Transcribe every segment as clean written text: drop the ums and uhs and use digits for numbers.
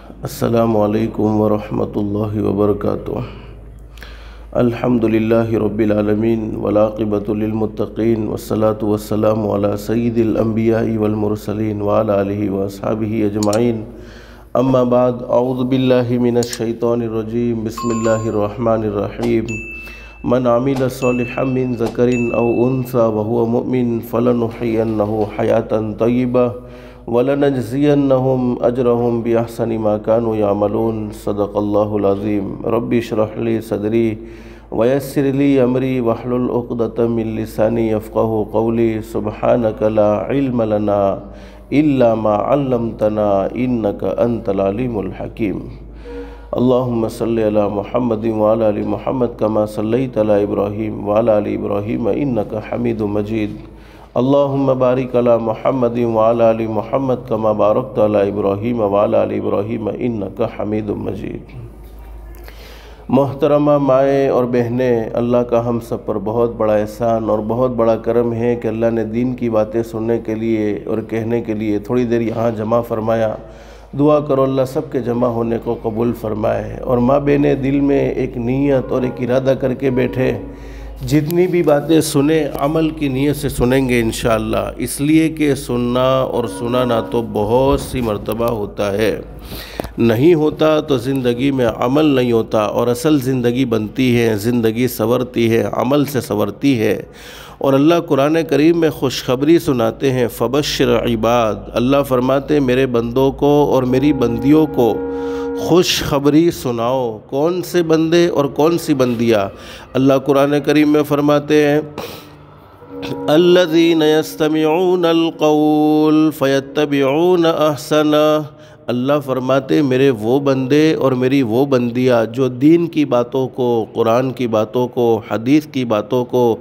السلام علیکم ورحمۃ اللہ وبرکاتہ۔ الحمدللہ رب العالمین والعاقبۃ للمتقین والصلاة والسلام علی سید الانبیاء والمرسلین وعلی آلہ واصحابہ اجمعین، اما بعد، اعوذ باللہ من الشیطان الرجیم، بسم اللہ الرحمن الرحیم۔ من عمل صالحا من ذکر او انثى وهو مؤمن فلنحيينه حیاة طیبہ وَلَنَجْزِيَنَّهُمْ أَجْرَهُمْ بِأَحْسَنِ مَا كَانُوا يَعْمَلُونَ۔ صدق اللہ العظیم۔ رب اشرح لي صدری ويسر لي أمری واحلل عقدۃ من لسانی یفقہوا قولی۔ سبحانک لا علم لنا الا ما علمتنا انک انت العلیم الحکیم۔ اللہم صلی علی محمد وعلی آل محمد کما صلیت علی ابراہیم وعلی آل ابراہیم انک حمید مجید۔ اللہم بارک علی محمد وعلی آل محمد کما بارکت علی ابراہیم وعلی آل ابراہیم انک حمید مجید۔ محترمہ مائیں اور بہنیں، اللہ کا ہم سب پر بہت بڑا احسان اور بہت بڑا کرم ہے کہ اللہ نے دین کی باتیں سننے کے لیے اور کہنے کے لیے تھوڑی دیر یہاں جمع فرمایا۔ دعا کرو اللہ سب کے جمع ہونے کو قبول فرمائے۔ اور ماں بہنیں، دل میں ایک نیت اور ایک ارادہ کر کے بیٹھے، جتنی بھی باتیں سنیں عمل کی نیت سے سنیں گے انشاءاللہ، اس لیے کہ سننا اور سنانا تو بہت سی مرتبہ ہوتا ہے، نہیں ہوتا تو زندگی میں عمل نہیں ہوتا، اور اصل زندگی بنتی ہے، زندگی سنورتی ہے، عمل سے سنورتی ہے۔ اور اللہ قرآن کریم میں خوشخبری سناتے ہیں، فبشر عباد۔ اللہ فرماتے ہیں میرے بندوں کو اور میری بندیوں کو خوشخبری سناؤ۔ کون سے بندے اور کون سی بندیاں؟ اللہ قرآن کریم میں فرماتے ہیں الذین یستمعون القول فیتبعون احسنہ۔ اللہ فرماتے میرے وہ بندے اور میری وہ بندیاں جو دین کی باتوں کو، قرآن کی باتوں کو، حدیث کی باتوں کو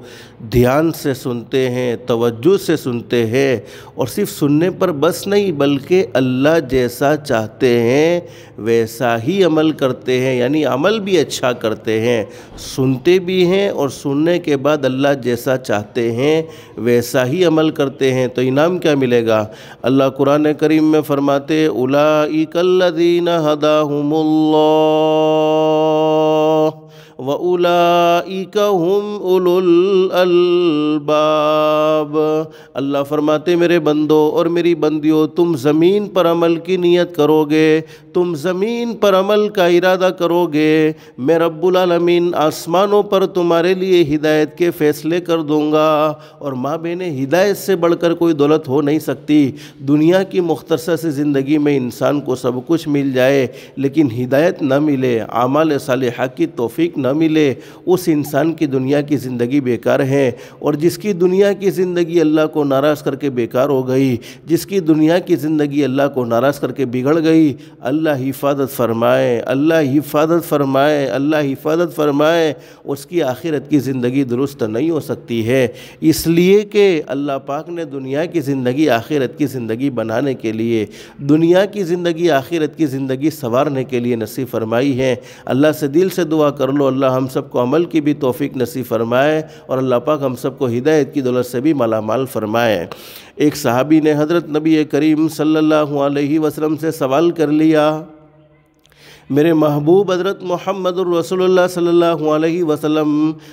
دھیان سے سنتے ہیں، توجہ سے سنتے ہیں، اور صرف سننے پر بس نہیں بلکہ اللہ جیسا چاہتے ہیں ویسا ہی عمل کرتے ہیں، یعنی عمل بھی اچھا کرتے ہیں، سنتے بھی ہیں اور سننے کے بعد اللہ جیسا چاہتے ہیں ویسا ہی عمل کرتے ہیں، تو انعام کیا ملے گا؟ اللہ قرآن کریم میں فرماتے اولئک الذین ھداھم اللہ وَأُولَئِكَ هُمْ أُولُو الْأَلْبَابِ۔ اللہ فرماتے میرے بندوں اور میری بندیوں، تم زمین پر عمل کی نیت کرو گے، تم زمین پر عمل کا ارادہ کرو گے، میں رب العالمین آسمانوں پر تمہارے لیے ہدایت کے فیصلے کر دوں گا۔ اور ماں بہنیں، ہدایت سے بڑھ کر کوئی دولت ہو نہیں سکتی۔ دنیا کی مختصر سی زندگی میں انسان کو سب کچھ مل جائے لیکن ہدایت نہ ملے، اعمال صالحہ کی توفیق نہ ملے، اس انسان کی دنیا کی زندگی بیکار ہے۔ اور جس کی دنیا کی زندگی اللہ کو ناراض کر کے بیکار ہو گئی، جس کی دنیا کی زندگی اللہ کو ناراض کر کے بگڑ گئی، اللہ حفاظت فرمائے، اللہ حفاظت فرمائے، اللہ حفاظت فرمائے، اس کی آخرت کی زندگی درست نہیں ہو سکتی ہے۔ اس لیے کہ اللہ پاک نے دنیا کی زندگی آخرت کی زندگی بنانے کے لیے، دنیا کی زندگی آخرت کی زندگی سنوارنے کے لیے نصیب فرمائی ہے۔ اللہ سے دل سے دعا کر لو اللہ ہم سب کو عمل کی بھی توفیق نصیب فرمائے، اور اللہ پاک ہم سب کو ہدایت کی دولت سے بھی مالا مال فرمائے۔ ایک صحابی نے حضرت نبی کریم صلی اللہ علیہ وسلم سے سوال کر لیا، میرے محبوب حضرت محمد الرسول اللہ صلی اللہ علیہ وسلم،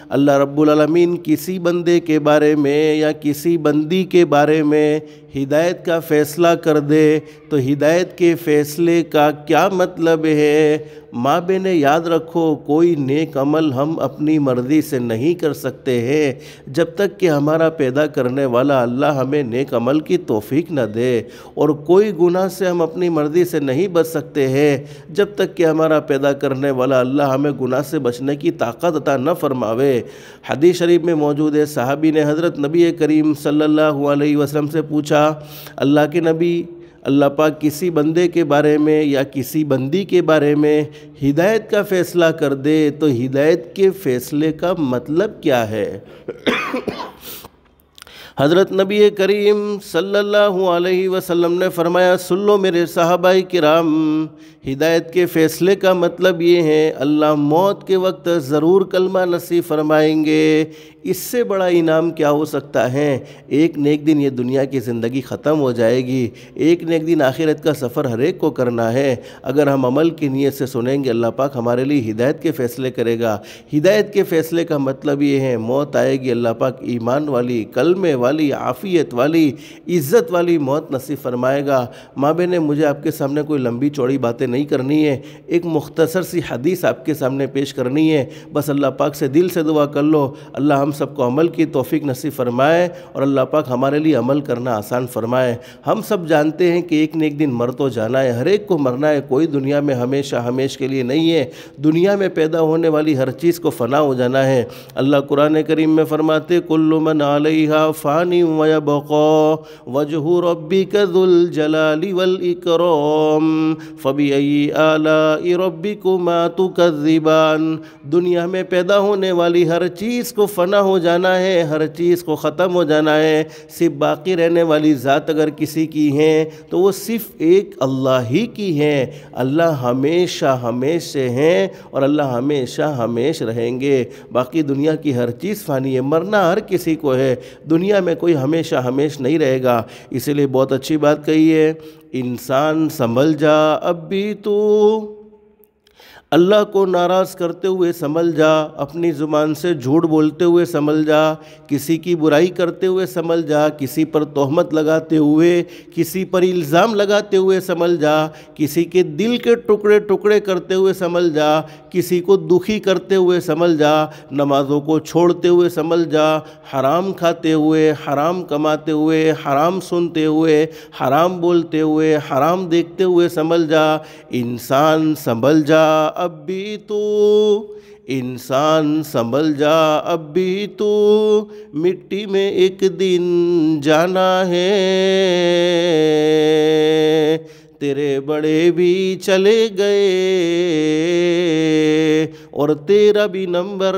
اللہ رب العالمین کسی بندے کے بارے میں یا کسی بندی کے بارے میں ہدایت کا فیصلہ کر دے تو ہدایت کے فیصلے کا کیا مطلب ہے؟ ماں بہنیں یاد رکھو، کوئی نیک عمل ہم اپنی مرضی سے نہیں کر سکتے ہیں جب تک کہ ہمارا پیدا کرنے والا اللہ ہمیں نیک عمل کی توفیق نہ دے، اور کوئی گناہ سے ہم اپنی مرضی سے نہیں بچ سکتے ہیں جب تک کہ ہمارا پیدا کرنے والا اللہ ہمیں گناہ سے بچنے کی طاقت عطا نہ فرماوے۔ حدیث شریف میں موجود ہے، صحابی نے حضرت نبی کریم صلی اللہ علیہ وسلم سے پوچھا، اللہ کے نبی، اللہ پاک کسی بندے کے بارے میں یا کسی بندی کے بارے میں ہدایت کا فیصلہ کر دے تو ہدایت کے فیصلے کا مطلب کیا ہے؟ حضرت نبی کریم صلی اللہ علیہ وسلم نے فرمایا، سن لو میرے صحابہ کرام، ہدایت کے فیصلے کا مطلب یہ ہے اللہ موت کے وقت ضرور کلمہ نصیب فرمائیں گے۔ اس سے بڑا انعام کیا ہو سکتا ہے؟ ایک نہ ایک دن یہ دنیا کی زندگی ختم ہو جائے گی، ایک نہ ایک دن آخرت کا سفر ہر ایک کو کرنا ہے۔ اگر ہم عمل کی نیت سے سنیں گے اللہ پاک ہمارے لیے ہدایت کے فیصلے کرے گا۔ ہدایت کے فیصلے کا مطلب یہ ہے موت آئے گی، اللہ پاک ایمان والی، کلمے والی، عافیت والی، عزت والی موت نصیب فرمائے گا۔ ماں بہنیں، مجھے آپ کے سامنے کوئی لمبی چوڑی باتیں نہیں کرنی ہے، ایک مختصر سی حدیث آپ کے سامنے پیش کرنی ہے۔ بس اللہ پاک سے دل سے دعا کر لو، اللہ ہم سب کو عمل کی توفیق نصیب فرمائے اور اللہ پاک ہمارے لیے عمل کرنا آسان فرمائے۔ ہم سب جانتے ہیں کہ ایک نہ ایک دن مر تو جانا ہے، ہر ایک کو مرنا ہے، کوئی دنیا میں ہمیشہ ہمیش کے لیے نہیں ہے۔ دنیا میں پیدا ہونے والی ہر چیز کو فنا ہو جانا ہے۔ اللہ قرآن کریم میں فرماتے، کل من علیہا فانی ویبقا وجہ ربک ذو الجلال والاکرام فبأی آلاء ربکما تکذبان۔ دنیا میں پیدا ہونے والی ہر چیز کو فنا ہو جانا ہے، ہر چیز کو ختم ہو جانا ہے، صرف باقی رہنے والی ذات اگر کسی کی ہیں تو وہ صرف ایک اللہ ہی کی ہے۔ اللہ ہمیشہ ہمیش سے ہیں اور اللہ ہمیشہ ہمیش رہیں گے۔ باقی دنیا کی ہر چیز فانی ہے، مرنا ہر کسی کو ہے، دنیا میں کوئی ہمیشہ ہمیش نہیں رہے گا۔ اسی لیے بہت اچھی بات کہی ہے، انسان سنبھل جا اب بھی تو، اللہ کو ناراض کرتے ہوئے سنبھل جا، اپنی زبان سے جھوٹ بولتے ہوئے سنبھل جا، کسی کی برائی کرتے ہوئے سنبھل جا، کسی پر تہمت لگاتے ہوئے، کسی پر الزام لگاتے ہوئے سنبھل جا، کسی کے دل کے ٹکڑے ٹکڑے کرتے ہوئے سنبھل جا، کسی کو دکھی کرتے ہوئے سنبھل جا، نمازوں کو چھوڑتے ہوئے سنبھل جا، حرام کھاتے ہوئے، حرام کماتے ہوئے، حرام سنتے ہوئے، حرام بولتے ہوئے، حرام دیکھتے ہوئے سنبھل جا۔ انسان سنبھل جا اب بھی تو، انسان سنبھل جا اب بھی تو، مٹی میں ایک دن جانا ہے، تیرے بڑے بھی چلے گئے اور تیرا بھی نمبر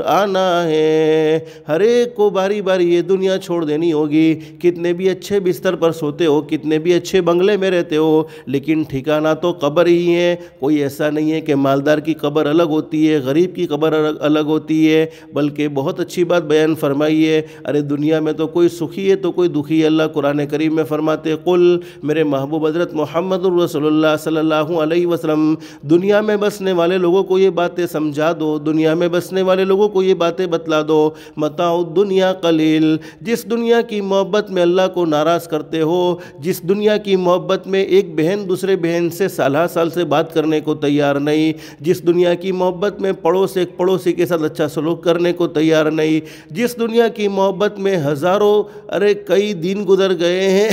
آنا ہے۔ ہر ایک کو باری باری یہ دنیا چھوڑ دینی ہوگی۔ کتنے بھی اچھے بستر پر سوتے ہو، کتنے بھی اچھے بنگلے میں رہتے ہو، لیکن ٹھکانہ تو قبر ہی ہے۔ کوئی ایسا نہیں ہے کہ مالدار کی قبر الگ ہوتی ہے، غریب کی قبر الگ ہوتی ہے، بلکہ بہت اچھی بات بیان فرمائی ہے، ارے دنیا میں تو کوئی سخی ہے تو کوئی دکھی ہے۔ اللہ قرآن کریم میں فرماتے، قل، میرے محبوب حضرت محمد الرسول اللہ صلی اللہ علیہ وسلم، دنیا میں بسنے والے لوگوں کو یہ باتیں سمجھا دو، دنیا میں بسنے والے لوگوں کو یہ باتیں بتلا دو، متاع الدنیا قلیل، جس دنیا کی محبت میں اللہ کو ناراض کرتے ہو، جس دنیا کی محبت میں ایک بہن دوسرے بہن سے سالہ سال سے بات کرنے کو تیار نہیں، جس دنیا کی محبت میں پڑوس ایک پڑوسی کے ساتھ اچھا سلوک کرنے کو تیار نہیں، جس دنیا کی محبت میں ہزاروں، کئی دن گزر گئے ہیں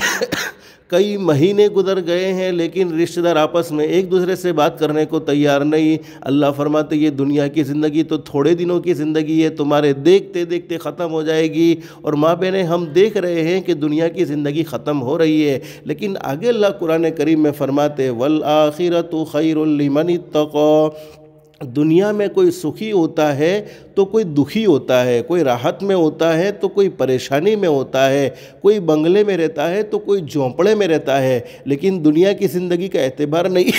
کئی مہینے گزر گئے ہیں لیکن رشتہ دار آپس میں ایک دوسرے سے بات کرنے کو تیار نہیں۔ اللہ فرماتے یہ دنیا کی زندگی تو تھوڑے دنوں کی زندگی ہے، تمہارے دیکھتے دیکھتے ختم ہو جائے گی۔ اور ماں بہنیں، ہم دیکھ رہے ہیں کہ دنیا کی زندگی ختم ہو رہی ہے، لیکن آگے اللہ قرآن کریم میں فرماتے وَالْآخِرَةُ خَيْرٌ لِمَنِ اتَّقَىٰ، دنیا میں کوئی سخی ہوتا ہے تو کوئی دکھی ہوتا ہے، کوئی راحت میں ہوتا ہے تو کوئی پریشانی میں ہوتا ہے، کوئی بنگلے میں رہتا ہے تو کوئی جھونپڑے میں رہتا ہے، لیکن دنیا کی زندگی کا اعتبار نہیں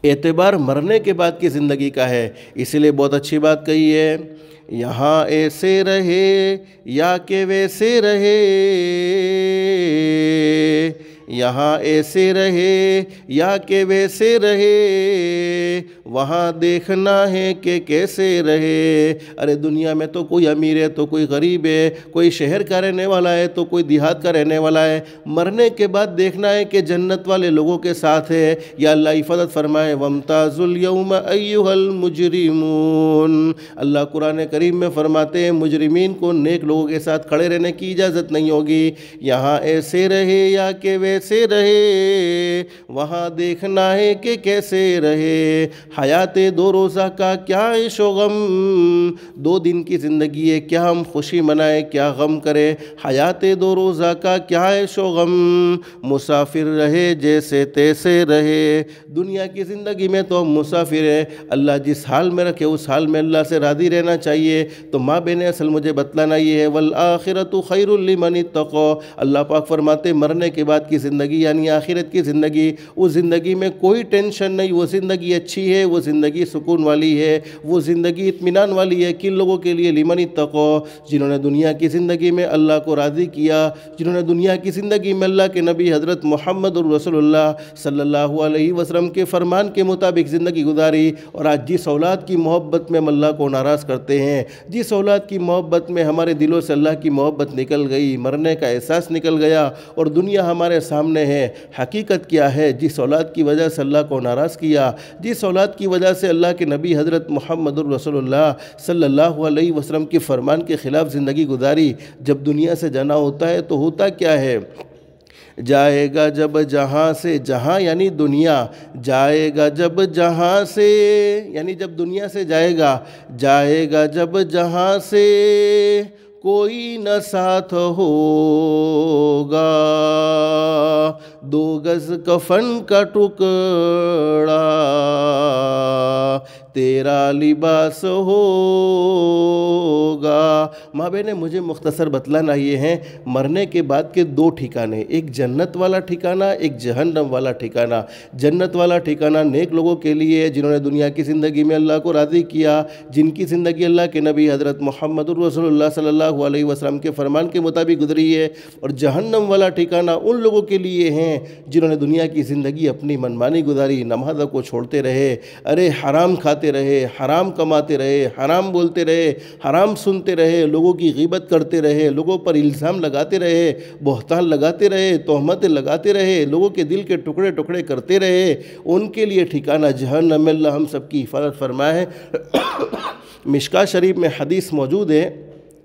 اعتبار مرنے کے بعد کی زندگی کا ہے۔ اسی لیے بہت اچھی بات کہی ہے، یہاں ایسے رہے یا کہ ویسے رہے، یہاں ایسے رہے یا کہ ویسے رہے، وہاں دیکھنا ہے کہ کیسے رہے۔ ارے دنیا میں تو کوئی امیر ہے تو کوئی غریب ہے، کوئی شہر کا رہنے والا ہے تو کوئی دیہات کا رہنے والا ہے، مرنے کے بعد دیکھنا ہے کہ جنت والے لوگوں کے ساتھ ہے یا اللہ حفاظت فرمائے وَامْتَازُوا الْيَوْمَ أَيُّهَا الْمُجْرِمُونَ۔ اللہ قرآن کریم میں فرماتے ہیں مجرمین کو نیک لوگوں کے ساتھ کھڑے رہنے کی اجازت نہیں ہوگی، یہاں ایسے رہے یا کہ ایسے رہے، وہاں دیکھنا ہے کہ کیسے رہے۔ حیات دو روزہ کا کیا عیش و غم، 2 دن کی زندگی ہے، کیا ہم خوشی منائیں کیا غم کریں۔ حیات دو روزہ کا کیا عیش و غم، مسافر رہے جیسے تیسے رہے۔ دنیا کی زندگی میں تو ہم مسافر ہیں، اللہ جس حال میں رکھے اس حال میں اللہ سے راضی رہنا چاہیے۔ تو ماں بہن اصل مجھے بتلانا یہ ہے، والآخرۃ خیر لمن اتقوا، اللہ پاک فرماتے مرنے کے بعد کی زندگی یعنی آخرت کی زندگی، اس زندگی میں کوئی ٹینشن نہیں، وہ زندگی اچھی ہے، وہ زندگی سکون والی ہے، وہ زندگی اطمینان والی ہے۔ کن لوگوں کے لیے؟ لمن اتقوا، جنہوں نے دنیا کی زندگی میں اللہ کو راضی کیا، جنہوں نے دنیا کی زندگی میں اللہ کے نبی حضرت محمد الرسول اللہ صلی اللہ علیہ وسلم کے فرمان کے مطابق زندگی گزاری۔ اور آج جس اولاد کی محبت میں ہم اللہ کو ناراض کرتے ہیں، جس اولاد کی محبت میں ہمارے دلوں سے اللہ کی محبت نکل گئی، مرنے کا احساس نکل گیا اور دنیا ہمارے سامنے ہے، حقیقت کیا ہے؟ جس اولاد کی وجہ سے اللہ کو ناراض کیا، جس اولاد کی وجہ سے اللہ کے نبی حضرت محمد الرسول اللہ صلی اللہ علیہ وسلم کے فرمان کے خلاف زندگی گزاری، جب دنیا سے جانا ہوتا ہے تو ہوتا کیا ہے؟ جائے گا جب جہاں سے، جہاں یعنی دنیا، جائے گا جب جہاں سے یعنی جب دنیا سے جائے گا، جائے گا جب جہاں سے کوئی نہ ساتھ ہوگا، 2 گز کفن کا ٹکڑا تیرا لباس ہوگا۔ ماں بہنیں مجھے مختصر بتلانا یہ ہے، مرنے کے بعد کے 2 ٹھکانے، ایک جنت والا ٹھکانہ، ایک جہنم والا ٹھکانہ۔ جنت والا ٹھکانہ نیک لوگوں کے لیے جنہوں نے دنیا کی زندگی میں اللہ کو راضی کیا، جن کی زندگی اللہ کے نبی حضرت محمد الرسول اللہ صلی اللہ علیہ وسلم کے فرمان کے مطابق گزری ہے۔ اور جہنم والا ٹھکانہ ان لوگوں کے لیے ہیں جنہوں نے دنیا کی زندگی اپنی منمانی گزاری، نمازوں کو چھوڑتے رہے، ارے حرام کھاتے رہے، حرام کماتے رہے، حرام بولتے رہے، حرام سنتے رہے، لوگوں کی غیبت کرتے رہے، لوگوں پر الزام لگاتے رہے، بہتان لگاتے رہے، تہمتیں لگاتے رہے، لوگوں کے دل کے ٹکڑے ٹکڑے کرتے رہے، ان کے لیے ٹھکانہ جہنم میں اللہ ہم سب کی حفاظت فرمائے ہے۔ مشکاہ شریف میں حدیث موجود ہے،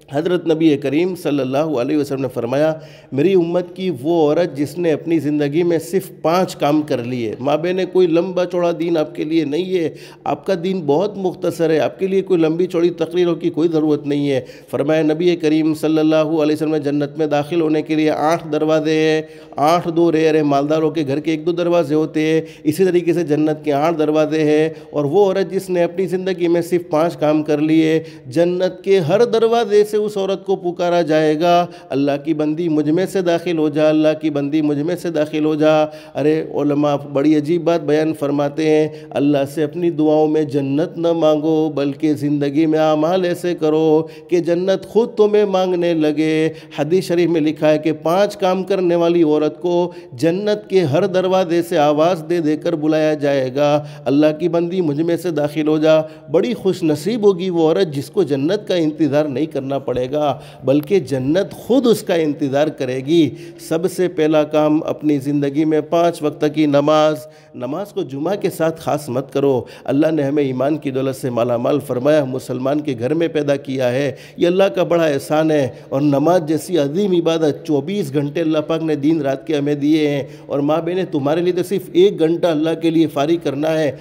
حضرت نبی کریم صلی اللہ علیہ وسلم نے فرمایا، میری امت کی وہ عورت جس نے اپنی زندگی میں صرف 5 کام کر لیے۔ ماں بہنیں کوئی لمبا چوڑا دین آپ کے لیے نہیں ہے، آپ کا دین بہت مختصر ہے، آپ کے لیے کوئی لمبی چوڑی تقریروں کی کوئی ضرورت نہیں ہے۔ فرمایا نبی کریم صلی اللہ علیہ وسلم نے جنت میں داخل ہونے کے لیے 8 دروازے ہیں، 8 2 ریئر مالداروں کے گھر کے 1 2 دروازے ہوتے ہیں، اسی طریقے سے جنت کے 8 دروازے ہیں۔ اور وہ عورت جس نے اپنی زندگی میں صرف 5 کام کر لیے، جنت کے ہر دروازے سے اس عورت کو پکارا جائے گا، اللہ کی بندی مجھ میں سے داخل ہو جا، اللہ کی بندی مجھ میں سے داخل ہو جا۔ ارے علماء بڑی عجیب بات بیان فرماتے ہیں، اللہ سے اپنی دعاؤں میں جنت نہ مانگو، بلکہ زندگی میں اعمال ایسے کرو کہ جنت خود تمہیں مانگنے لگے۔ حدیث شریف میں لکھا ہے کہ 5 کام کرنے والی عورت کو جنت کے ہر دروازے سے آواز دے دے کر بلایا جائے گا، اللہ کی بندی مجھ میں سے داخل ہو جا۔ بڑی خوش نصیب ہوگی وہ عورت جس کو جنت کا انتظار نہیں کرنا پڑے گا، بلکہ جنت خود اس کا انتظار کرے گی۔ سب سے پہلا کام اپنی زندگی میں 5 وقت کی نماز کو جمعہ کے ساتھ خاص مت کرو۔ اللہ نے ہمیں ایمان کی دولت سے مالا مال فرمایا، مسلمان کے گھر میں پیدا کیا ہے، یہ اللہ کا بڑا احسان ہے۔ اور نماز جیسی عظیم عبادت 24 گھنٹے اللہ پاک نے دین رات کے ہمیں دیے ہیں، اور ماں بہنیں تمہارے لیے تو صرف 1 گھنٹہ اللہ کے لیے فارغ کرنا ہے۔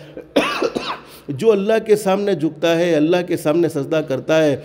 جو اللہ کے سامنے جھکتا ہے، اللہ کے سامنے سجدہ کرتا ہے،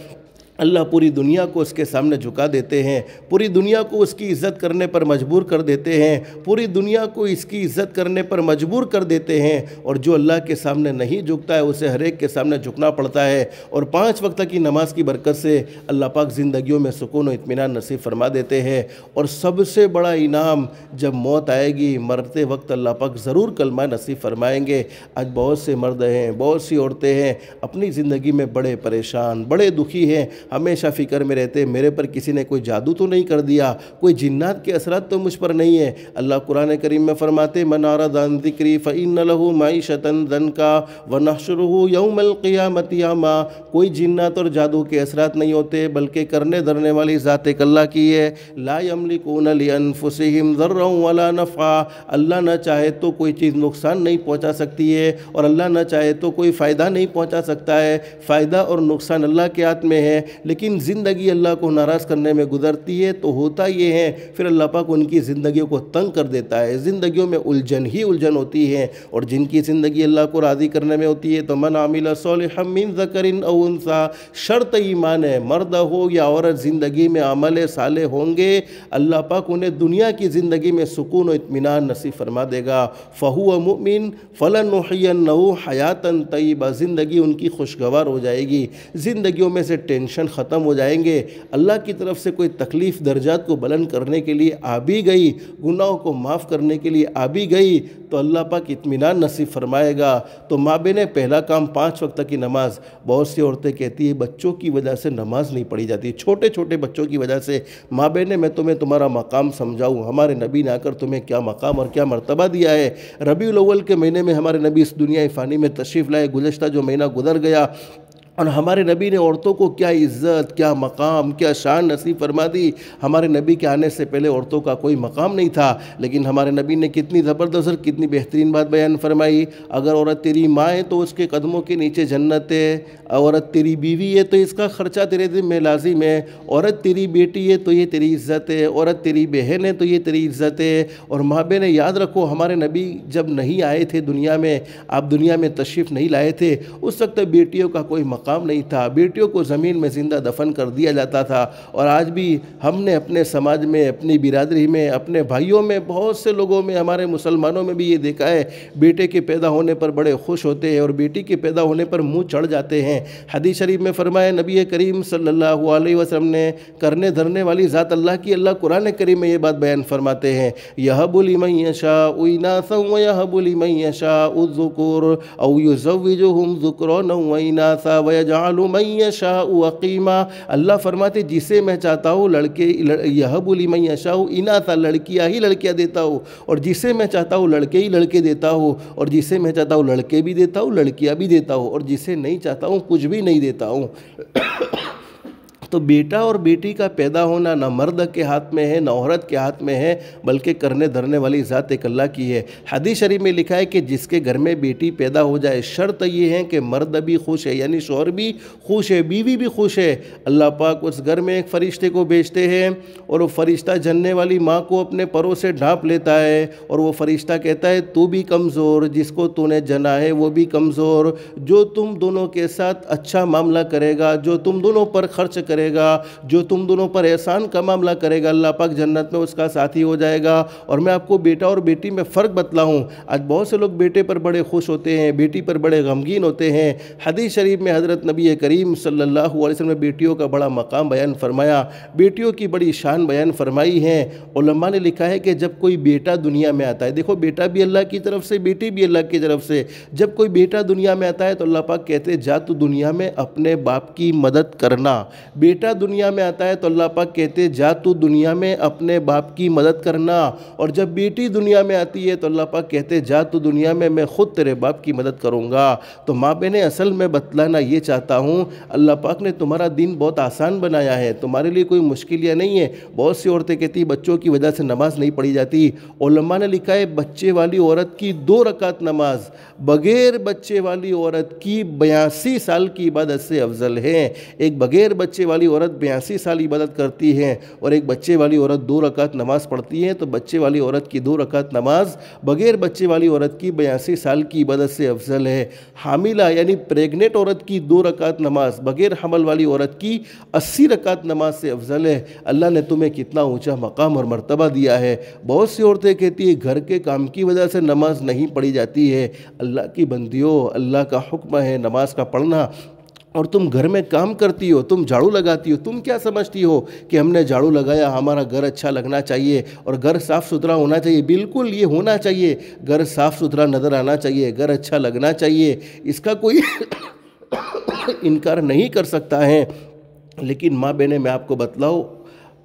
اللہ پوری دنیا کو اس کے سامنے جھکا دیتے ہیں، پوری دنیا کو اس کی عزت کرنے پر مجبور کر دیتے ہیں، پوری دنیا کو اس کی عزت کرنے پر مجبور کر دیتے ہیں۔ اور جو اللہ کے سامنے نہیں جھکتا ہے اسے ہر ایک کے سامنے جھکنا پڑتا ہے۔ اور 5 وقت کی نماز کی برکت سے اللہ پاک زندگیوں میں سکون و اطمینان نصیب فرما دیتے ہیں۔ اور سب سے بڑا انعام جب موت آئے گی، مرتے وقت اللہ پاک ضرور کلمہ نصیب فرمائیں گے۔ آج بہت سے مرد ہیں، بہت سی عورتیں ہیں، اپنی زندگی میں بڑے پریشان، بڑے دکھی ہیں، ہمیشہ فکر میں رہتے میرے پر کسی نے کوئی جادو تو نہیں کر دیا، کوئی جنات کے اثرات تو مجھ پر نہیں ہے۔ اللہ قرآن کریم میں فرماتے من اعرض عن ذکری فإن له معیشۃ ضنکا ونحشرہ یوم القیامۃ اعمی۔ کوئی جنات اور جادو کے اثرات نہیں ہوتے، بلکہ کرنے دھرنے والی ذات ایک اللہ کی ہے۔ لا یملکون لانفسہم ضرا ولا نفعا، اللہ نہ چاہے تو کوئی چیز نقصان نہیں پہنچا سکتی ہے، اور اللہ نہ چاہے تو کوئی فائدہ نہیں پہنچا سکتا ہے۔ فائدہ اور نقصان اللہ کے ہاتھ میں ہے۔ لیکن زندگی اللہ کو ناراض کرنے میں گزرتی ہے تو ہوتا یہ ہے پھر اللہ پاک ان کی زندگیوں کو تنگ کر دیتا ہے، زندگیوں میں الجھن ہی الجھن ہوتی ہے، اور جن کی زندگی اللہ کو راضی کرنے میں ہوتی ہے تو من عمل صالحا من ذکر او انثی، شرط ایمان ہے مرد ہو یا عورت زندگی میں عمل صالح ہوں گے، اللہ پاک انہیں دنیا کی زندگی میں سکون و اطمینان نصیب فرما دے گا، فہو مؤمن فلنحینہ حیاتا طیبہ، زندگی ان کی خوشگوار ہو جائے گی، زندگیوں میں سے ٹینشن ختم ہو جائیں گے، اللہ کی طرف سے کوئی تکلیف درجات کو بلند کرنے کے لیے آ بھی گئی، گناہوں کو معاف کرنے کے لیے آ بھی گئی تو اللہ پاک اطمینان نصیب فرمائے گا۔ تو مابین پہلا کام 5 وقت کی نماز، بہت سی عورتیں کہتی ہیں بچوں کی وجہ سے نماز نہیں پڑھی جاتی، چھوٹے چھوٹے بچوں کی وجہ سے، مابین میں تمہیں تمہارا مقام سمجھاؤں، ہمارے نبی نے آ کر تمہیں کیا مقام اور کیا مرتبہ دیا ہے۔ ربیع الاول کے مہینے میں ہمارے نبی اس دنیا فانی میں تشریف لائے، گزشتہ جو مہینہ گزر گیا، اور ہمارے نبی نے عورتوں کو کیا عزت، کیا مقام، کیا شان نصیب فرما دی۔ ہمارے نبی کے آنے سے پہلے عورتوں کا کوئی مقام نہیں تھا، لیکن ہمارے نبی نے کتنی زبردست اور کتنی بہترین بات بیان فرمائی، اگر عورت تیری ماں ہے تو اس کے قدموں کے نیچے جنت ہے، عورت تیری بیوی ہے تو اس کا خرچہ تیرے ذمہ میں لازم ہے، عورت تیری بیٹی ہے تو یہ تیری عزت ہے، عورت تیری بہن ہے تو یہ تیری عزت ہے۔ اور مابین یاد رکھو ہمارے نبی جب نہیں آئے تھے دنیا میں، آپ دنیا میں تشریف نہیں لائے تھے، اس وقت بیٹیوں کا کوئی مقام نہیں تھا، بیٹیوں کو زمین میں زندہ دفن کر دیا جاتا تھا۔ اور آج بھی ہم نے اپنے سماج میں، اپنی برادری میں، اپنے بھائیوں میں، بہت سے لوگوں میں، ہمارے مسلمانوں میں بھی یہ دیکھا ہے، بیٹے کے پیدا ہونے پر بڑے خوش ہوتے ہیں اور بیٹی کے پیدا ہونے پر منہ چڑھ جاتے ہیں۔ حدیث شریف میں فرمایا نبی کریم صلی اللہ علیہ وسلم نے، کرنے دھرنے والی ذات اللہ کی، اللہ قرآن کریم میں یہ بات بیان فرماتے ہیں، یَهَبُ لِمَن يَشَاءُ إِنَاثًا وَيَهَبُ لِمَن يَشَاءُ الذُّكُورَ أَوْ يُزَوِّجُهُمْ ذُكْرَانًا وَإِنَاثًا وَيَجْعَلُ مَن يَشَاءُ عَقِيمًا، اللہ فرماتے جسے میں چاہتا ہوں لڑکے، یَهَبُ لِمَن يَشَاءُ إِنَاثًا، لڑکیاں ہی لڑکیاں دیتا ہوں، اور جسے میں چاہتا ہوں لڑکے ہی لڑکے دیتا ہوں، اور جسے میں چاہتا ہوں لڑکے بھی دیتا ہوں، لڑکیاں بھی دیتا ہوں، اور جسے نہیں چاہتا ہوں کچھ بھی نہیں دیتا ہوں۔ تو بیٹا اور بیٹی کا پیدا ہونا نہ مرد کے ہاتھ میں ہے نہ عورت کے ہاتھ میں ہے، بلکہ کرنے دھرنے والی ذات ایک اللہ کی ہے۔ حدیث شریف میں لکھا ہے کہ جس کے گھر میں بیٹی پیدا ہو جائے، شرط یہ ہے کہ مرد بھی خوش ہے، یعنی شوہر بھی خوش ہے، بیوی بھی خوش ہے، اللہ پاک اس گھر میں ایک فرشتے کو بھیجتے ہیں، اور وہ فرشتہ جننے والی ماں کو اپنے پروں سے ڈھانپ لیتا ہے، اور وہ فرشتہ کہتا ہے تو بھی کمزور، جس کو تو نے جنا ہے وہ بھی کمزور، جو تم دونوں کے ساتھ اچھا معاملہ کرے گا، جو تم دونوں پر خرچ کرے گا، جو تم دونوں پر احسان کا معاملہ کرے گا، اللہ پاک جنت میں اس کا ساتھی ہو جائے گا۔ اور میں آپ کو بیٹا اور بیٹی میں فرق بتلاؤں، آج بہت سے لوگ بیٹے پر بڑے خوش ہوتے ہیں، بیٹی پر بڑے غمگین ہوتے ہیں۔ حدیث شریف میں حضرت نبی کریم صلی اللہ علیہ وسلم نے بیٹیوں کا بڑا مقام بیان فرمایا، بیٹیوں کی بڑی شان بیان فرمائی ہے۔ علماء نے لکھا ہے کہ جب کوئی بیٹا دنیا میں آتا ہے، دیکھو بیٹا بھی اللہ کی طرف سے، بیٹی بھی اللہ کی طرف سے، جب کوئی بیٹا دنیا میں آتا ہے تو اللہ پاک کہتے جا تو دنیا میں اپنے باپ کی مدد کرنا، بیٹا دنیا میں آتا ہے تو اللہ پاک کہتے جا تو دنیا میں اپنے باپ کی مدد کرنا، اور جب بیٹی دنیا میں آتی ہے تو اللہ پاک کہتے جا تو دنیا میں خود تیرے باپ کی مدد کروں گا۔ تو ماں بہن اصل میں بتلانا یہ چاہتا ہوں، اللہ پاک نے تمہارا دین بہت آسان بنایا ہے، تمہارے لیے کوئی مشکلیاں نہیں ہے۔ بہت سی عورتیں کہتی بچوں کی وجہ سے نماز نہیں پڑھی جاتی، علماء نے لکھا ہے بچے والی عورت کی 2 رکعت نماز بغیر بچے والی عورت کی 82 سال کی عبادت سے افضل ہے۔ ایک بغیر بچے والی عورت 82 سال عبادت کرتی ہے، اور ایک بچے والی عورت 2 رکعت نماز پڑھتی ہے، تو بچے والی عورت کی 2 رکعت نماز بغیر بچے والی عورت کی 82 سال کی عبادت سے افضل ہے۔ حاملہ یعنی پریگننٹ عورت کی 2 رکعت نماز بغیر حمل والی عورت کی 80 رکعت نماز سے افضل ہے۔ اللہ نے تمہیں کتنا اونچا مقام اور مرتبہ دیا ہے۔ بہت سی عورتیں کہتی ہیں گھر کے کام کی وجہ سے نماز نہیں پڑھی جاتی ہے، اللہ کی بندیوں، اللہ کا حکم ہے نماز کا پڑھنا، اور تم گھر میں کام کرتی ہو، تم جھاڑو لگاتی ہو، تم کیا سمجھتی ہو کہ ہم نے جھاڑو لگایا ہمارا گھر اچھا لگنا چاہیے اور گھر صاف ستھرا ہونا چاہیے؟ بالکل یہ ہونا چاہیے، گھر صاف ستھرا نظر آنا چاہیے، گھر اچھا لگنا چاہیے، اس کا کوئی انکار نہیں کر سکتا ہے۔ لیکن ماں بہنیں میں آپ کو بتلاؤ،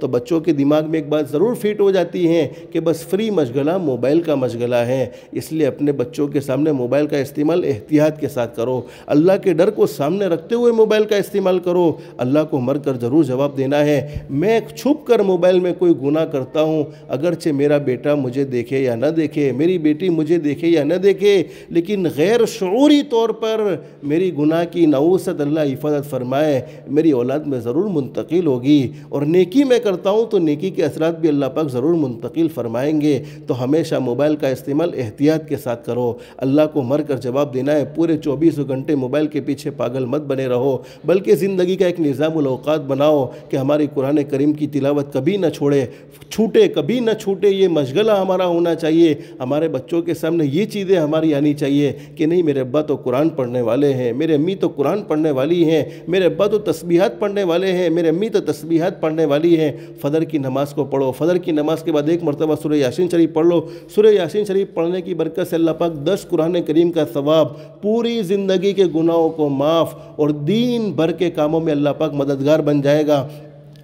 تو بچوں کے دماغ میں ایک بات ضرور فٹ ہو جاتی ہے کہ بس فری مشغلہ موبائل کا مشغلہ ہے۔ اس لیے اپنے بچوں کے سامنے موبائل کا استعمال احتیاط کے ساتھ کرو، اللہ کے ڈر کو سامنے رکھتے ہوئے موبائل کا استعمال کرو۔ اللہ کو مر کر ضرور جواب دینا ہے۔ میں چھپ کر موبائل میں کوئی گناہ کرتا ہوں، اگرچہ میرا بیٹا مجھے دیکھے یا نہ دیکھے، میری بیٹی مجھے دیکھے یا نہ دیکھے، لیکن غیر شعوری طور پر میری گناہ کی نحوست اللہ حفاظت فرمائے میری اولاد میں ضرور منتقل ہوگی، اور نیکی میں کرتا ہوں تو نیکی کے اثرات بھی اللہ پاک ضرور منتقل فرمائیں گے۔ تو ہمیشہ موبائل کا استعمال احتیاط کے ساتھ کرو۔ اللہ کو مر کر جواب دینا ہے۔ پورے 24 گھنٹے موبائل کے پیچھے پاگل مت بنے رہو، بلکہ زندگی کا ایک نظام الاوقات بناؤ کہ ہماری قرآن کریم کی تلاوت کبھی نہ چھوٹے کبھی نہ چھوٹے۔ یہ مشغلہ ہمارا ہونا چاہیے۔ ہمارے بچوں کے سامنے یہ چیزیں ہماری آنی چاہیے کہ نہیں، میرے ابا تو قرآن پڑھنے والے ہیں، میرے امی تو قرآن پڑھنے والی ہیں، میرے ابا تو تسبیحات پڑھنے والے ہیں، میرے امی تو تسبیحات پڑھنے والی ہیں۔ فجر کی نماز کو پڑھو، فجر کی نماز کے بعد ایک مرتبہ سورہ یاسین شریف پڑھ لو۔ سورہ یاسین شریف پڑھنے کی برکت سے اللہ پاک 10 قرآن کریم کا ثواب، پوری زندگی کے گناہوں کو معاف، اور دین بھر کے کاموں میں اللہ پاک مددگار بن جائے گا۔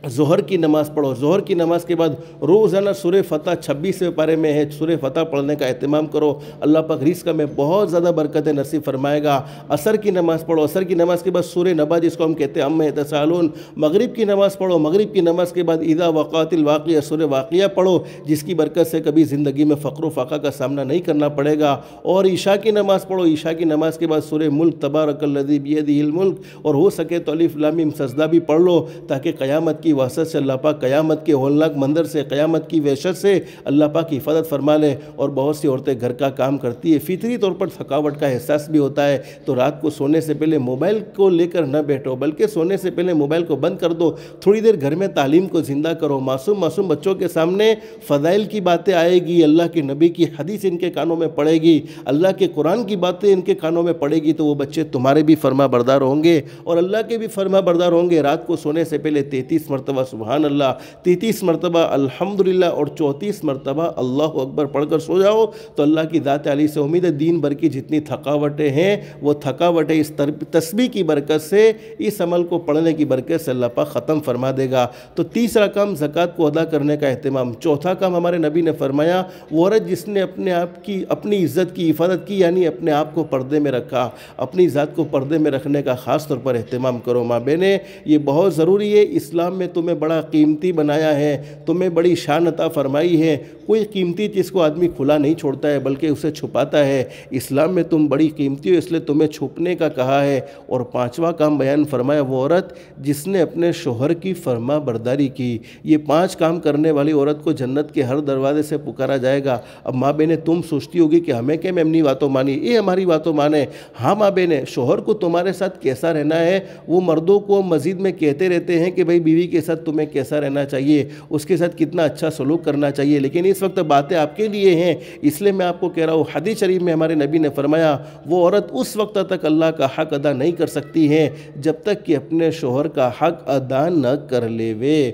ظہر کی نماز پڑھو، ظہر کی نماز کے بعد روزانہ سورہ فتح 26ویں پارے میں ہے، سورہ فتح پڑھنے کا اہتمام کرو۔ اللہ پاک رزق میں بہت زیادہ برکتیں نصیب فرمائے گا۔ عصر کی نماز پڑھو، عصر کی نماز کے بعد سورہ نبا جس کو ہم کہتے ہیں عما یتساءلون۔ مغرب کی نماز پڑھو، مغرب کی نماز کے بعد اذا وقعت الواقعہ سورہ واقعہ پڑھو، جس کی برکت سے کبھی زندگی میں فقر و فاقہ کا سامنا نہیں کرنا پڑے گا۔ اور عشاء کی نماز پڑھو، عشاء کی نماز کے بعد سورہ ملک تبارک الذی بیدہ الملک، اور ہو سکے تو الف لام میم سجدہ بھی پڑھ لو، تاکہ قیامت کی وحشت سے اللہ پاک قیامت کے ہولناک منظر سے، قیامت کی وحشت سے اللہ پاک حفاظت فرما لے۔ اور بہت سی عورتیں گھر کا کام کرتی ہے، فطری طور پر تھکاوٹ کا احساس بھی ہوتا ہے، تو رات کو سونے سے پہلے موبائل کو لے کر نہ بیٹھو، بلکہ سونے سے پہلے موبائل کو بند کر دو۔ تھوڑی دیر گھر میں تعلیم کو زندہ کرو۔ معصوم بچوں کے سامنے فضائل کی باتیں آئے گی، اللہ کے نبی کی حدیث ان کے کانوں میں پڑے گی، اللہ کے قرآن کی باتیں ان کے کانوں میں پڑے گی، تو وہ بچے تمہارے بھی فرما بردار ہوں گے اور اللہ کے بھی فرما بردار ہوں گے۔ رات کو سونے سے پہلے 33 مرتبہ سبحان اللہ، 33 مرتبہ الحمدللہ اور 34 مرتبہ اللہ اکبر پڑھ کر سو جاؤ، تو اللہ کی ذات علی سے امید ہے دین بھر کی جتنی تھکاوٹیں ہیں وہ تھکاوٹیں اس تسبیح کی برکت سے، اس عمل کو پڑھنے کی برکت سے اللہ پاک ختم فرما دے گا۔ تو تیسرا کام زکوٰۃ کو ادا کرنے کا اہتمام۔ چوتھا کام ہمارے نبی نے فرمایا وہ عورت جس نے اپنی عزت کی حفاظت کی، یعنی اپنے آپ کو پردے میں رکھا، اپنی ذات کو پردے میں رکھنے کا خاص طور پر اہتمام کرو۔ ماں بہنیں، یہ بہت ضروری ہے۔ اسلام میں تمہیں بڑا قیمتی بنایا ہے، تمہیں بڑی شان عطا فرمائی ہے۔ کوئی قیمتی چیز کو آدمی کھلا نہیں چھوڑتا ہے بلکہ اسے چھپاتا ہے۔ اسلام میں تم بڑی قیمتی ہو، اس لیے تمہیں چھپنے کا کہا ہے۔ اور پانچواں کام بیان فرمایا وہ عورت جس نے اپنے شوہر کی فرما برداری کی۔ یہ 5 کام کرنے والی عورت کو جنت کے ہر دروازے سے پکارا جائے گا۔ اب ماں بہنیں تم سوچتی ہوگی کہ ہمیں کہ میں اپنی باتوں مانی، یہ ہماری باتوں مانے۔ ہاں ماں بہنیں، شوہر کو تمہارے ساتھ کیسا رہنا ہے وہ مردوں کو مزید میں کہتے رہتے ہیں کہ بھائی بیوی کے ساتھ تمہیں کیسا رہنا چاہیے، اس کے ساتھ کتنا اچھا سلوک کرنا چاہیے، لیکن اس وقت باتیں آپ کے لیے ہیں، اس لیے میں آپ کو کہہ رہا ہوں۔ حدیث شریف میں ہمارے نبی نے فرمایا وہ عورت اس وقت تک اللہ کا حق ادا نہیں کر سکتی ہے جب تک کہ اپنے شوہر کا حق ادا نہ کر لے وے۔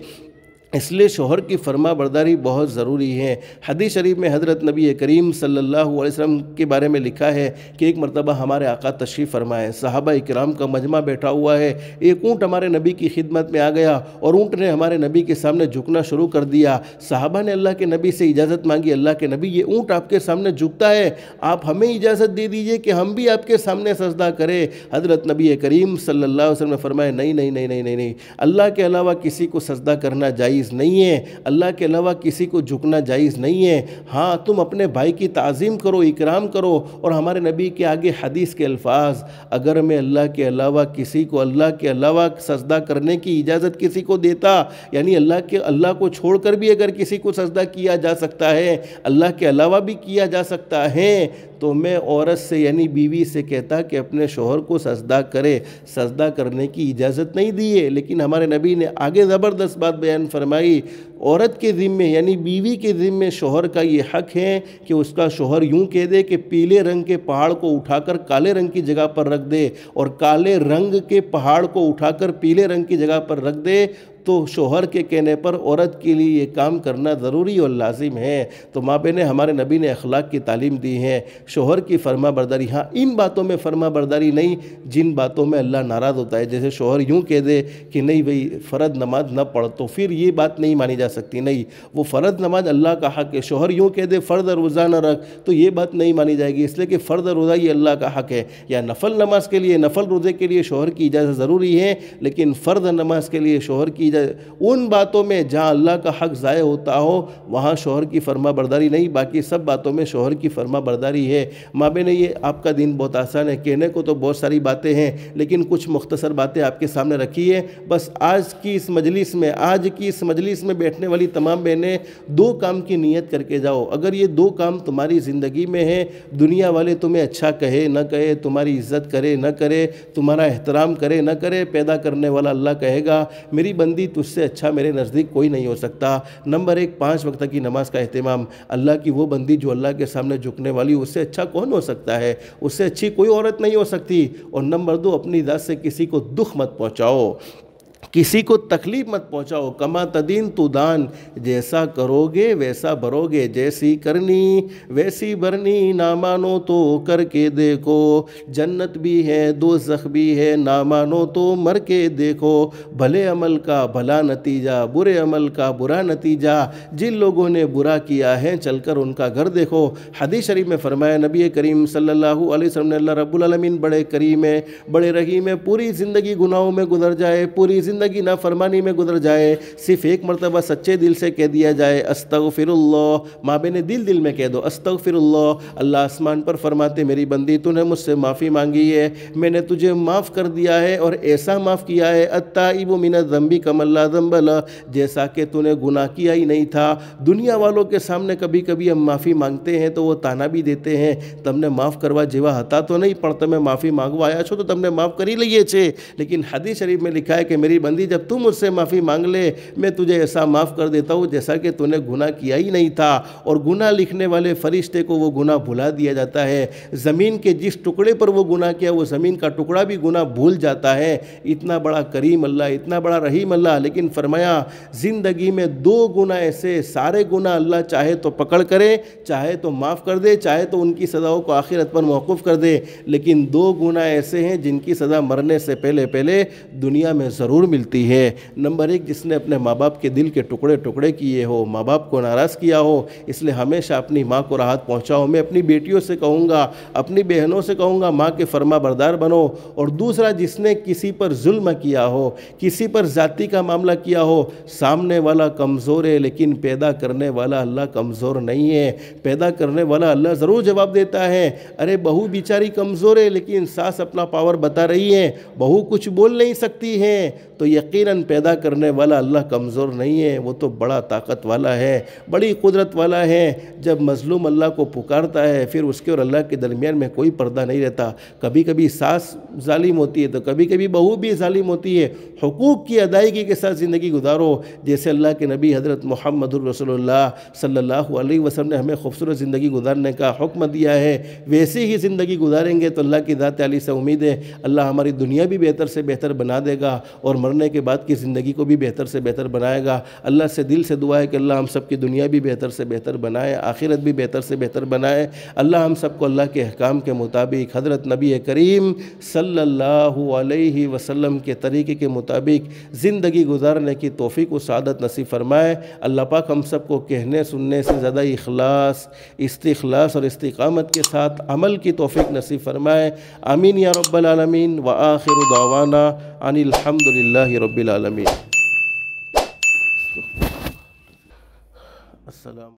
اس لیے شوہر کی فرما برداری بہت ضروری ہے۔ حدیث شریف میں حضرت نبی کریم صلی اللہ علیہ وسلم کے بارے میں لکھا ہے کہ ایک مرتبہ ہمارے آقا تشریف فرمائے، صحابہ اکرام کا مجمع بیٹھا ہوا ہے، ایک اونٹ ہمارے نبی کی خدمت میں آ گیا اور اونٹ نے ہمارے نبی کے سامنے جھکنا شروع کر دیا۔ صحابہ نے اللہ کے نبی سے اجازت مانگی، اللہ کے نبی یہ اونٹ آپ کے سامنے جھکتا ہے، آپ ہمیں اجازت دے دیجئے کہ ہم بھی آپ کے سامنے سجدہ کریں۔ حضرت نبی کریم صلی اللہ علیہ وسلم نے فرمایا نہیں، اللہ کے علاوہ کسی کو سجدہ کرنا جائز نہیں ہے، اللہ کے علاوہ کسی کو جھکنا جائز نہیں ہے۔ ہاں تم اپنے بھائی کی تعظیم کرو، اکرام کرو۔ اور ہمارے نبی کے آگے حدیث کے الفاظ، اگر میں اللہ کے علاوہ کسی کو اللہ کے علاوہ سجدہ کرنے کی اجازت کسی کو دیتا، یعنی اللہ کو چھوڑ کر بھی اگر کسی کو سجدہ کیا جا سکتا ہے، اللہ کے علاوہ بھی کیا جا سکتا ہے، تو میں عورت سے یعنی بیوی سے کہتا کہ اپنے شوہر کو سجدہ کرے۔ سجدہ کرنے کی اجازت نہیں دی ہے، لیکن ہمارے نبی نے آگے زبردست بات بیان فرمائی، عورت کے ذمے یعنی بیوی کے ذمے شوہر کا یہ حق ہے کہ اس کا شوہر یوں کہہ دے کہ پیلے رنگ کے پہاڑ کو اٹھا کر کالے رنگ کی جگہ پر رکھ دے، اور کالے رنگ کے پہاڑ کو اٹھا کر پیلے رنگ کی جگہ پر رکھ دے، تو شوہر کے کہنے پر عورت کے لیے یہ کام کرنا ضروری اور لازم ہے۔ تو ماں بہنیں، ہمارے نبی نے اخلاق کی تعلیم دی ہے، شوہر کی فرما برداری، ہاں ان باتوں میں فرما برداری نہیں جن باتوں میں اللہ ناراض ہوتا ہے۔ جیسے شوہر یوں کہہ دے کہ نہیں بھئی فرض نماز نہ پڑھ، تو پھر یہ بات نہیں مانی جا سکتی، نہیں، وہ فرض نماز اللہ کا حق ہے۔ شوہر یوں کہہ دے فرض روزہ نہ رکھ، تو یہ بات نہیں مانی جائے گی، اس لیے کہ فرض روزہ یہ اللہ کا حق ہے۔ یا نفل نماز کے لیے، نفل روزے کے لیے شوہر کی اجازت ضروری ہے، لیکن فرض نماز کے لیے شوہر کی اجازت، ان باتوں میں جہاں اللہ کا حق ضائع ہوتا ہو وہاں شوہر کی فرما برداری نہیں، باقی سب باتوں میں شوہر کی فرما برداری ہے۔ ماں بہنیں، یہ آپ کا دین بہت آسان ہے، کہنے کو تو بہت ساری باتیں ہیں، لیکن کچھ مختصر باتیں آپ کے سامنے رکھی ہے۔ بس آج کی اس مجلس میں بیٹھنے والی تمام بہنیں 2 کام کی نیت کر کے جاؤ۔ اگر یہ 2 کام تمہاری زندگی میں ہیں، دنیا والے تمہیں اچھا کہے نہ کہے، تمہاری عزت کرے نہ کرے، تمہارا احترام کرے نہ کرے، پیدا کرنے والا اللہ کہے گا میری بندی تجھ سے اچھا میرے نزدیک کوئی نہیں ہو سکتا۔ نمبر 1، 5 وقت کی نماز کا اہتمام۔ اللہ کی وہ بندی جو اللہ کے سامنے جھکنے والی، اس سے اچھا کون ہو سکتا ہے؟ اس سے اچھی کوئی عورت نہیں ہو سکتی۔ اور نمبر 2، اپنی ذات سے کسی کو دکھ مت پہنچاؤ، کسی کو تکلیف مت پہنچاؤ۔ کما تدین تو دان، جیسا کرو گے ویسا بھرو گے، جیسی کرنی ویسی بھرنی، نہ مانو تو کر کے دیکھو، جنت بھی ہے دوزخ بھی ہے، نہ مانو تو مر کے دیکھو، بھلے عمل کا بھلا نتیجہ، برے عمل کا برا نتیجہ، جن لوگوں نے برا کیا ہے چل کر ان کا گھر دیکھو۔ حدیث شریف میں فرمایا نبی کریم صلی اللہ علیہ وسلم نے، اللہ رب العالمین بڑے کریم ہے، بڑے رحیم ہے، پوری زندگی گناہوں میں گزر جائے، پوری زندگی نافرمانی میں گزر جائے، صرف ایک مرتبہ سچے دل سے کہہ دیا جائے استغفر اللہ، ماں بہنیں دل میں کہہ دو استغفر اللہ۔ اللہ آسمان پر فرماتے میری بندی تو نے مجھ سے معافی مانگی ہے، میں نے تجھے معاف کر دیا ہے، اور ایسا معاف کیا ہے التائب من الذنب کمن لا ذنب لہ، جیسا کہ تو نے گناہ کیا ہی نہیں تھا۔ دنیا والوں کے سامنے کبھی کبھی ہم معافی مانگتے ہیں تو وہ تانا بھی دیتے ہیں تم نے معاف کروا جیوا ہتا تو نہیں پڑتا میں معافی مانگوا آیا چھو تو تم نے معاف کر ہی لیے چھے، لیکن حدیث شریف میں لکھا ہے کہ میری بندی جب تم مجھ سے معافی مانگ لے میں تجھے ایسا معاف کر دیتا ہوں جیسا کہ تو نے گناہ کیا ہی نہیں تھا۔ اور گناہ لکھنے والے فرشتے کو وہ گناہ بھلا دیا جاتا ہے، زمین کے جس ٹکڑے پر وہ گناہ کیا وہ زمین کا ٹکڑا بھی گناہ بھول جاتا ہے۔ اتنا بڑا کریم اللہ، اتنا بڑا رحیم اللہ، لیکن فرمایا زندگی میں 2 گناہ ایسے، سارے گناہ اللہ چاہے تو پکڑ کرے، چاہے تو معاف کر دے، چاہے تو ان کی سزاؤں کو آخرت پر موقوف کر دے، لیکن 2 گناہ ایسے ہیں جن کی سزا مرنے سے پہلے دنیا میں ضرور ملتی ہے۔ نمبر 1، جس نے اپنے ماں باپ کے دل کے ٹکڑے کیے ہو، ماں باپ کو ناراض کیا ہو، اس لیے ہمیشہ اپنی ماں کو راحت پہنچاؤ۔ میں اپنی بیٹیوں سے کہوں گا، اپنی بہنوں سے کہوں گا ماں کے فرما بردار بنو۔ اور دوسرا، جس نے کسی پر ظلم کیا ہو، کسی پر ذاتی کا معاملہ کیا ہو، سامنے والا کمزور ہے لیکن پیدا کرنے والا اللہ کمزور نہیں ہے، پیدا کرنے والا اللہ ضرور جواب دیتا ہے۔ ارے بہو بیچاری کمزور ہے لیکن ساس اپنا پاور بتا رہی ہے، بہو کچھ بول نہیں سکتی ہے، تو یقیناً پیدا کرنے والا اللہ کمزور نہیں ہے، وہ تو بڑا طاقت والا ہے، بڑی قدرت والا ہے۔ جب مظلوم اللہ کو پکارتا ہے پھر اس کے اور اللہ کے درمیان میں کوئی پردہ نہیں رہتا، کبھی کبھی ساس ظالم ہوتی ہے تو کبھی کبھی بہو بھی ظالم ہوتی ہے، حقوق کی ادائیگی کے ساتھ زندگی گزارو، جیسے اللہ کے نبی حضرت محمد الرسول اللہ صلی اللہ علیہ وسلم نے ہمیں خوبصورت زندگی گزارنے کا حکم دیا ہے، ویسے ہی زندگی گزاریں گے تو اللہ کی ذات علی سے امید ہے اللہ ہماری دنیا بھی بہتر سے بہتر بنا دے گا اور مرنے کے بعد کی زندگی کو بھی بہتر سے بہتر بنائے گا۔ اللہ سے دل سے دعا ہے کہ اللہ ہم سب کی دنیا بھی بہتر سے بہتر بنائے، آخرت بھی بہتر سے بہتر بنائے۔ اللہ ہم سب کو اللہ کے احکام کے مطابق حضرت نبی کریم صلی اللہ علیہ وسلم کے طریقے کے مطابق زندگی گزارنے کی توفیق و سعادت نصیب فرمائے۔ اللہ پاک ہم سب کو کہنے سننے سے زیادہ اخلاص، استخلاص اور استقامت کے ساتھ عمل کی توفیق نصیب فرمائے۔ آمین یا رب العالمین، وآخر دعوانا ان الحمدللہ رب العالمین۔ السلام